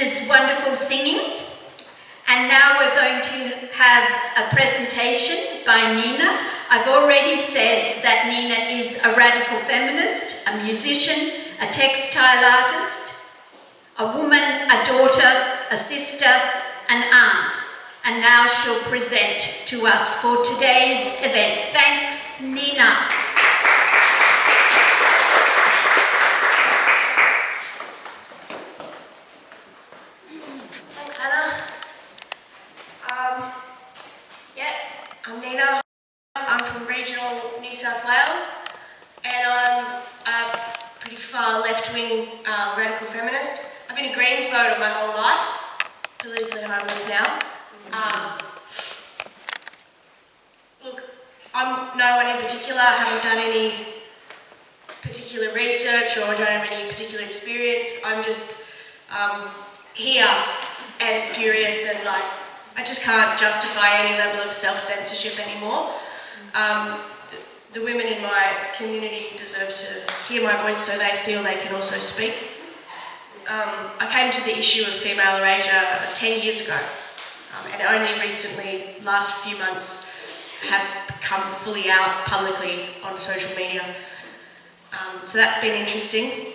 Nina's wonderful singing. And now we're going to have a presentation by Nina. I've already said that Nina is a radical feminist, a musician, a textile artist, a woman, a daughter, a sister, an aunt. And now she'll present to us for today's event. Thanks, Nina. I'm Nina. I'm from regional New South Wales, and I'm a pretty far left-wing radical feminist. I've been a Greens voter my whole life, politically homeless now. Look, I'm no one in particular. I haven't done any particular research or don't have any particular experience. I'm just here and furious and I just can't justify any level of self-censorship anymore. The women in my community deserve to hear my voice so they feel they can also speak. I came to the issue of female erasure 10 years ago, and only recently, last few months, have come fully out publicly on social media. So that's been interesting.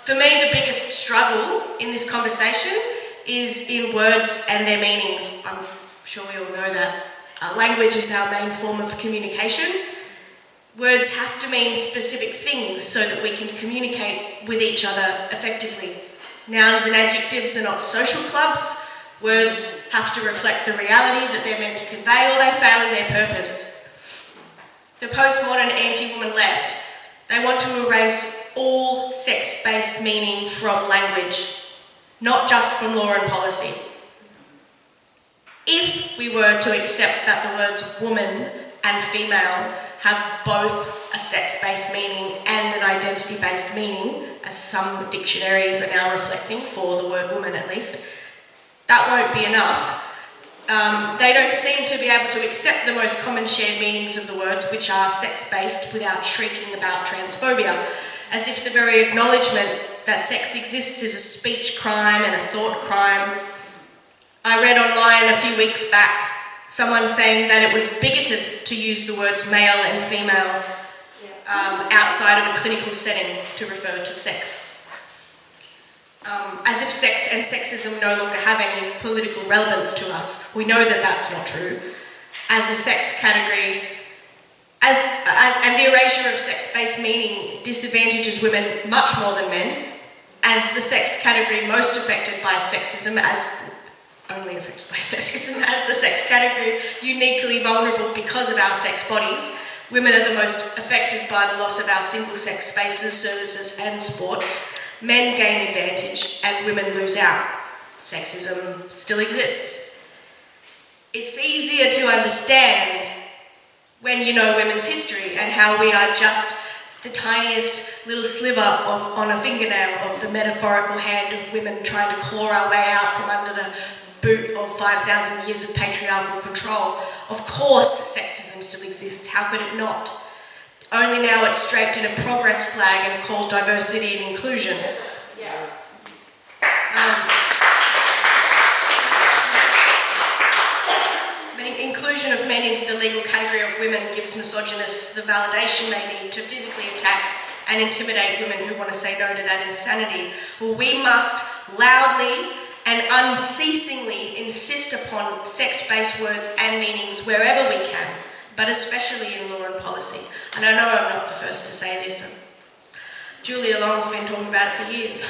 For me, the biggest struggle in this conversation is in words and their meanings. I'm sure we all know that. Language is our main form of communication. Words have to mean specific things so that we can communicate with each other effectively. Nouns and adjectives are not social clubs. Words have to reflect the reality that they're meant to convey, or they fail in their purpose. The postmodern anti-woman left, they want to erase all sex-based meaning from language, not just from law and policy. If we were to accept that the words woman and female have both a sex-based meaning and an identity-based meaning, as some dictionaries are now reflecting for the word woman at least, that won't be enough. They don't seem to be able to accept the most common shared meanings of the words, which are sex-based, without shrieking about transphobia, as if the very acknowledgement that sex exists is a speech crime and a thought crime. I read online a few weeks back someone saying that it was bigoted to use the words male and female outside of a clinical setting to refer to sex. As if sex and sexism no longer have any political relevance to us. We know that that's not true. As a sex category, and the erasure of sex-based meaning disadvantages women much more than men, as the sex category most affected by sexism, only affected by sexism, as the sex category uniquely vulnerable because of our sex bodies. Women are the most affected by the loss of our single-sex spaces, services and sports. Men gain advantage and women lose out. Sexism still exists. It's easier to understand when you know women's history and how we are just the tiniest little sliver on a fingernail of the metaphorical hand of women trying to claw our way out from under the boot of 5,000 years of patriarchal control. Of course sexism still exists, how could it not? Only now it's draped in a progress flag and called diversity and inclusion. Inclusion of men into the legal category of women gives misogynists the validation they need to physically attack and intimidate women who want to say no to that insanity. Well, we must loudly and unceasingly insist upon sex-based words and meanings wherever we can, but especially in law and policy. And I know I'm not the first to say this. Julia Long's been talking about it for years.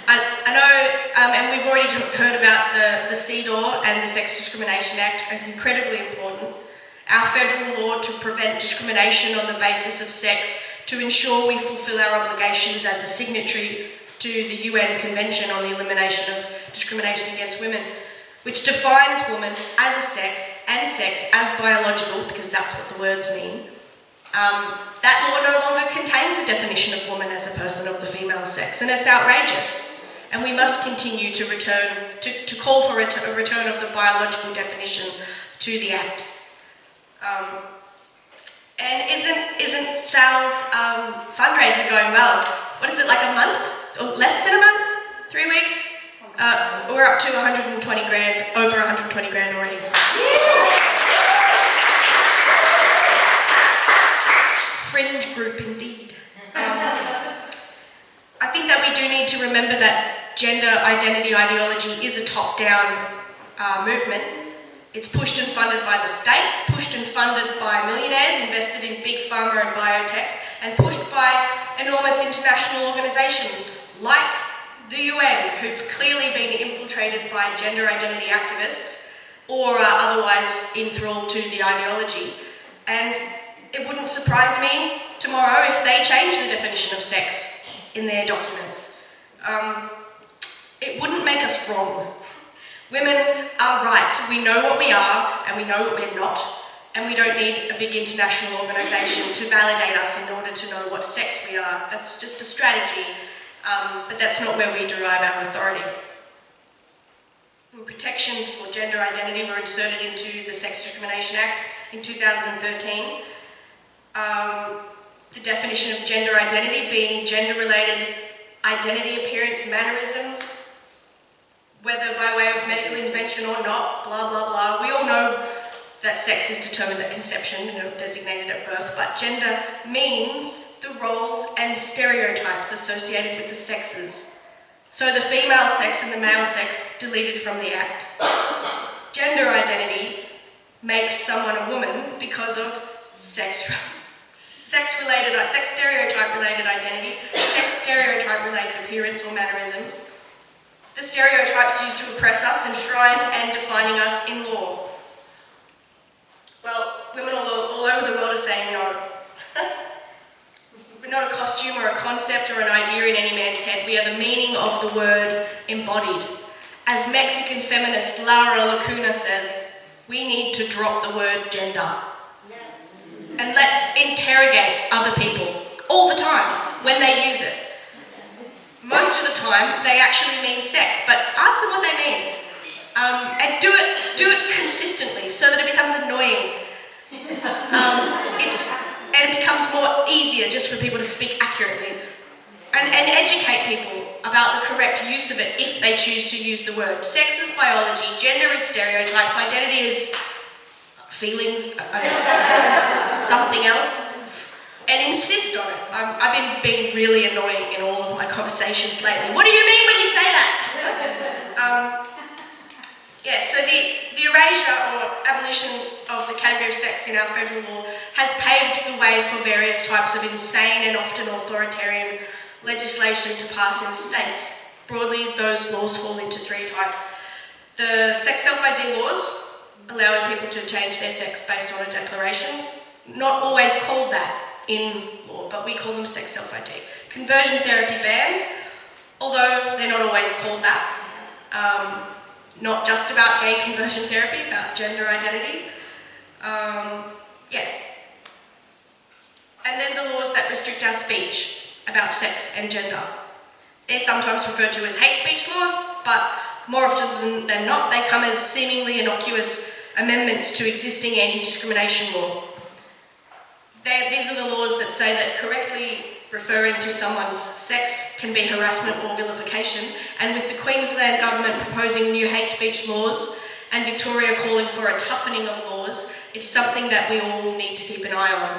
I know, and we've already heard about the CEDAW and the Sex Discrimination Act, and it's incredibly important. Our federal law to prevent discrimination on the basis of sex, to ensure we fulfil our obligations as a signatory to the UN Convention on the Elimination of Discrimination Against Women, which defines woman as a sex and sex as biological, because that's what the words mean. That law no longer contains a definition of woman as a person of the female sex, and it's outrageous. And we must continue to call for a return of the biological definition to the Act. And isn't Sal's fundraiser going well? What is it, like a month? Or less than a month? 3 weeks? We're up to 120 grand, over 120 grand already. Fringe group indeed. I think that we do need to remember that gender identity ideology is a top-down movement. It's pushed and funded by the state, pushed and funded by millionaires invested in big pharma and biotech, and pushed by enormous international organisations like the UN, who've clearly been infiltrated by gender identity activists or are otherwise enthralled to the ideology. And it wouldn't surprise me tomorrow if they change the definition of sex in their documents. It wouldn't make us wrong. Women are right. We know what we are and we know what we're not, and we don't need a big international organisation to validate us in order to know what sex we are. That's just a strategy, but that's not where we derive our authority. Protections for gender identity were inserted into the Sex Discrimination Act in 2013. The definition of gender identity being gender-related identity, appearance, mannerisms, whether by way of medical intervention or not, blah, blah, blah. We all know that sex is determined at conception, designated at birth, but gender means the roles and stereotypes associated with the sexes. So the female sex and the male sex deleted from the Act. Gender identity makes someone a woman because of sex stereotype-related identity, sex stereotype-related appearance or mannerisms. The stereotypes used to oppress us, enshrined and defining us in law. Well, women all over the world are saying no. We're not a costume or a concept or an idea in any man's head. We are the meaning of the word embodied. As Mexican feminist Laura Lacuna says, we need to drop the word gender. Yes. And let's interrogate other people all the time when they use it. Most of the time, they actually mean sex, but ask them what they mean. And do it consistently so that it becomes annoying. And it becomes more easier just for people to speak accurately. And educate people about the correct use of it if they choose to use the word. Sex is biology, gender is stereotypes, identity is feelings, something else. And insist on it. I've been being really annoying in all of my conversations lately. What do you mean when you say that? So the erasure or abolition of the category of sex in our federal law has paved the way for various types of insane and often authoritarian legislation to pass in the states. Broadly, those laws fall into 3 types. The sex self-ID laws, allowing people to change their sex based on a declaration, not always called that in law, but we call them sex self-ID. Conversion therapy bans, although they're not always called that. Not just about gay conversion therapy, about gender identity. And then the laws that restrict our speech about sex and gender. They're sometimes referred to as hate speech laws, but more often than not, they come as seemingly innocuous amendments to existing anti-discrimination law. These are the laws that say that correctly referring to someone's sex can be harassment or vilification, and with the Queensland government proposing new hate speech laws and Victoria calling for a toughening of laws, it's something that we all need to keep an eye on.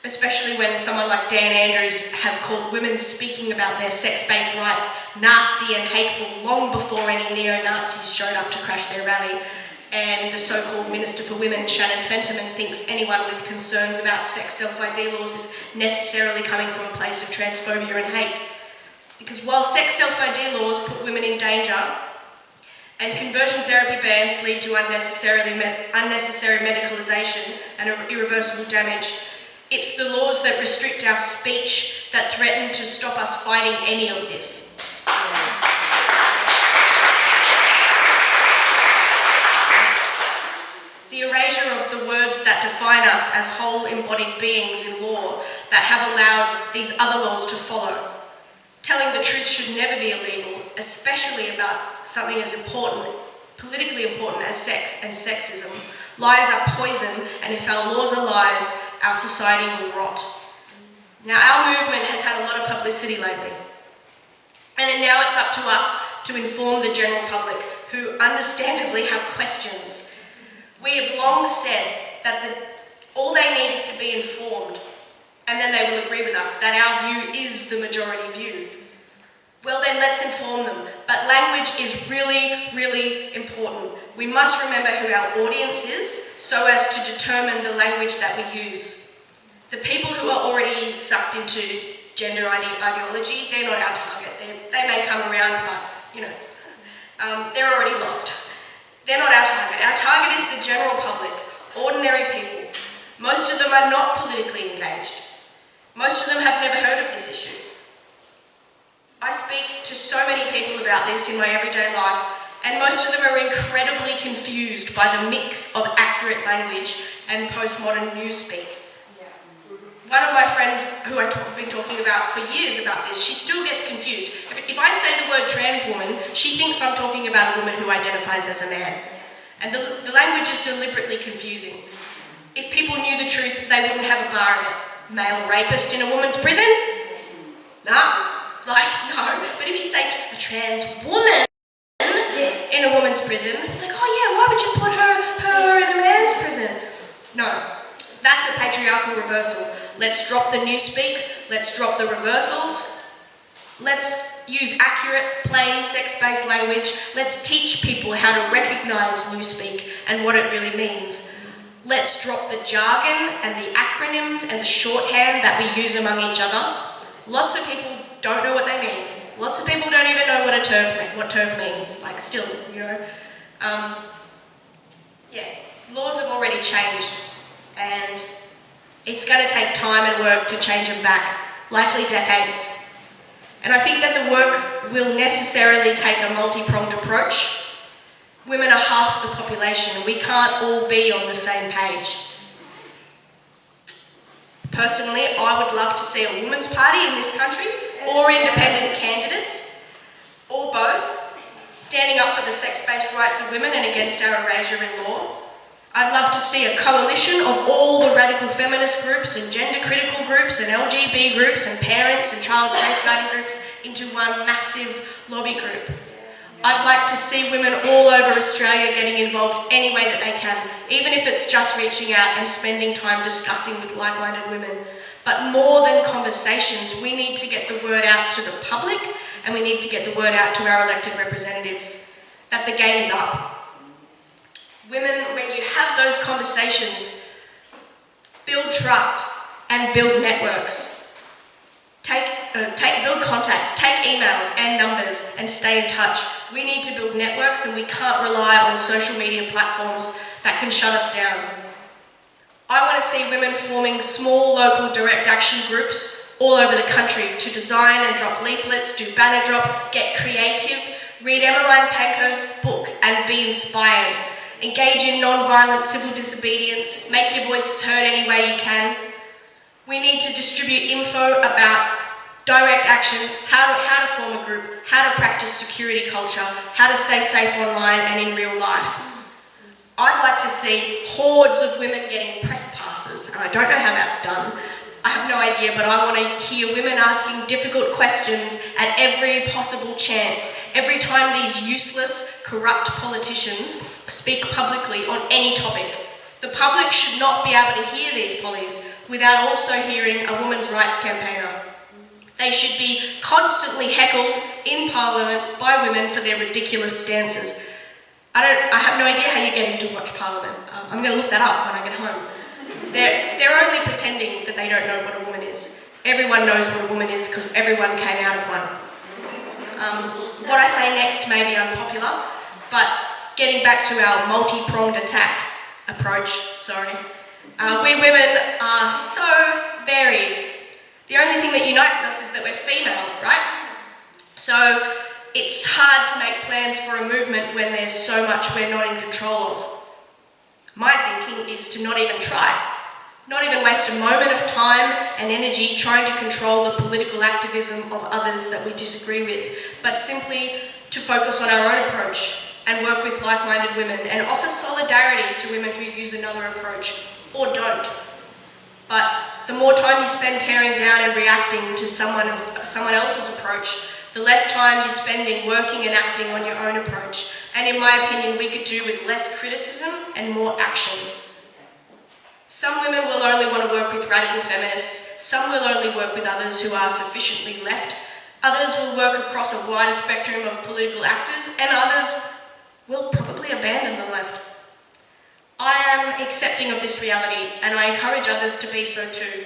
Especially when someone like Dan Andrews has called women speaking about their sex-based rights nasty and hateful long before any neo-Nazis showed up to crash their rally. And the so-called Minister for Women, Shannon Fentiman, thinks anyone with concerns about sex self-ID laws is necessarily coming from a place of transphobia and hate. Because while sex self-ID laws put women in danger, and conversion therapy bans lead to unnecessary medicalisation and irreversible damage, it's the laws that restrict our speech that threaten to stop us fighting any of this. The erasure of the words that define us as whole embodied beings in law that have allowed these other laws to follow. Telling the truth should never be illegal, especially about something as important, politically important as sex and sexism. Lies are poison, and if our laws are lies, our society will rot. Now, our movement has had a lot of publicity lately. And then now it's up to us to inform the general public, who understandably have questions. We have long said that all they need is to be informed, and then they will agree with us that our view is the majority view. Well then, let's inform them. But language is really, really important. We must remember who our audience is so as to determine the language that we use. The people who are already sucked into gender ideology, they're not our target. They may come around, but, they're already lost. They're not our target. Our target is the general public, ordinary people. Most of them are not politically engaged. Most of them have never heard of this issue. I speak to so many people about this in my everyday life, and most of them are incredibly confused by the mix of accurate language and postmodern newspeak. One of my friends who I've been talking about for years about this, she still gets confused. If I say the word trans woman, she thinks I'm talking about a woman who identifies as a man. And the language is deliberately confusing. If people knew the truth, they wouldn't have a bar of it. Male rapist in a woman's prison? Nah. No. But if you say a trans woman in a woman's prison, it's like, oh yeah, why would you put her in a man's prison? No. That's a patriarchal reversal. Let's drop the newspeak, let's drop the reversals, let's use accurate, plain, sex-based language, let's teach people how to recognise newspeak and what it really means. Let's drop the jargon and the acronyms and the shorthand that we use among each other. Lots of people don't know what they mean. Lots of people don't even know what TERF means, laws have already changed, and it's going to take time and work to change them back, likely decades. And I think that the work will necessarily take a multi-pronged approach. Women are half the population. We can't all be on the same page. Personally, I would love to see a women's party in this country, or independent candidates, or both, standing up for the sex-based rights of women and against our erasure in law. I'd love to see a coalition of all the radical feminist groups and gender-critical groups and LGB groups and parents and child safeguarding groups into one massive lobby group. I'd like to see women all over Australia getting involved any way that they can, even if it's just reaching out and spending time discussing with like-minded women. But more than conversations, we need to get the word out to the public, and we need to get the word out to our elected representatives that the game is up. Women, when you have those conversations, build trust and build networks. Build contacts, take emails and numbers and stay in touch. We need to build networks, and we can't rely on social media platforms that can shut us down. I want to see women forming small local direct action groups all over the country to design and drop leaflets, do banner drops, get creative, read Emmeline Pankhurst's book and be inspired. Engage in non-violent civil disobedience, make your voices heard any way you can. We need to distribute info about direct action, how to form a group, how to practice security culture, how to stay safe online and in real life. I'd like to see hordes of women getting press passes, and I don't know how that's done. I have no idea, but I want to hear women asking difficult questions at every possible chance, every time these useless, corrupt politicians speak publicly on any topic. The public should not be able to hear these pollies without also hearing a women's rights campaigner. They should be constantly heckled in Parliament by women for their ridiculous stances. I have no idea how you get in to watch Parliament. I'm going to look that up when I get home. They're only pretending that they don't know what a woman is. Everyone knows what a woman is because everyone came out of one. What I say next may be unpopular, but getting back to our multi-pronged attack approach, we women are so varied. The only thing that unites us is that we're female, right? So it's hard to make plans for a movement when there's so much we're not in control of. My thinking is to not even try. Not even waste a moment of time and energy trying to control the political activism of others that we disagree with, but simply to focus on our own approach and work with like-minded women and offer solidarity to women who use another approach or don't. But the more time you spend tearing down and reacting to someone else's approach, the less time you're spending working and acting on your own approach. And in my opinion, we could do with less criticism and more action. Some women will only want to work with radical feminists, some will only work with others who are sufficiently left, others will work across a wider spectrum of political actors, and others will probably abandon the left. I am accepting of this reality, and I encourage others to be so too.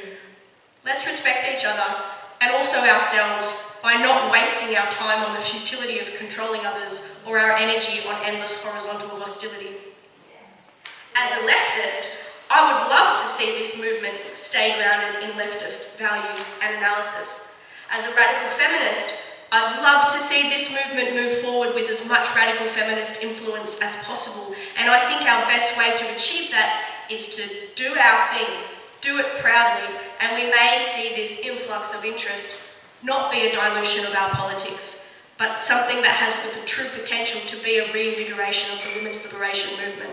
Let's respect each other, and also ourselves, by not wasting our time on the futility of controlling others or our energy on endless horizontal hostility. As a leftist, I would love to see this movement stay grounded in leftist values and analysis. As a radical feminist, I'd love to see this movement move forward with as much radical feminist influence as possible, and I think our best way to achieve that is to do our thing, do it proudly, and we may see this influx of interest not be a dilution of our politics, but something that has the true potential to be a reinvigoration of the women's liberation movement.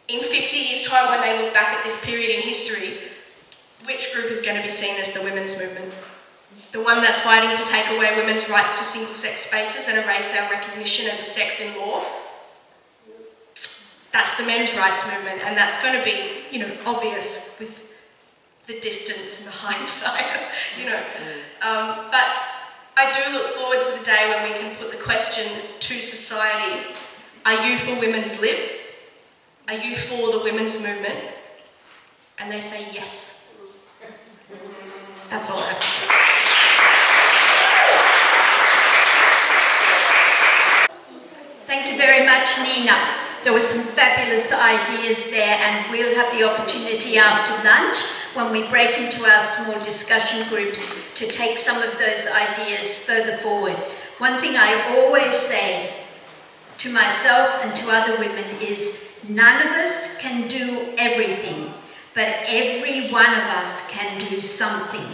In 50 years' time, when they look back at this period in history, which group is going to be seen as the women's movement? The one that's fighting to take away women's rights to single-sex spaces and erase our recognition as a sex in law? That's the men's rights movement, and that's going to be, obvious with the distance and the hindsight, But I do look forward to the day when we can put the question to society, are you for women's lib? Are you for the women's movement? And they say yes. That's all I have to say. Thank you very much, Nina. There were some fabulous ideas there, and we'll have the opportunity after lunch, when we break into our small discussion groups, to take some of those ideas further forward. One thing I always say to myself and to other women is, none of us can do everything, but every one of us can do something.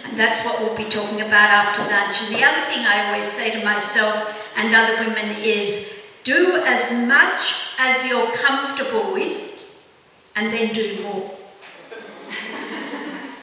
And that's what we'll be talking about after lunch. And the other thing I always say to myself and other women is, do as much as you're comfortable with, and then do more.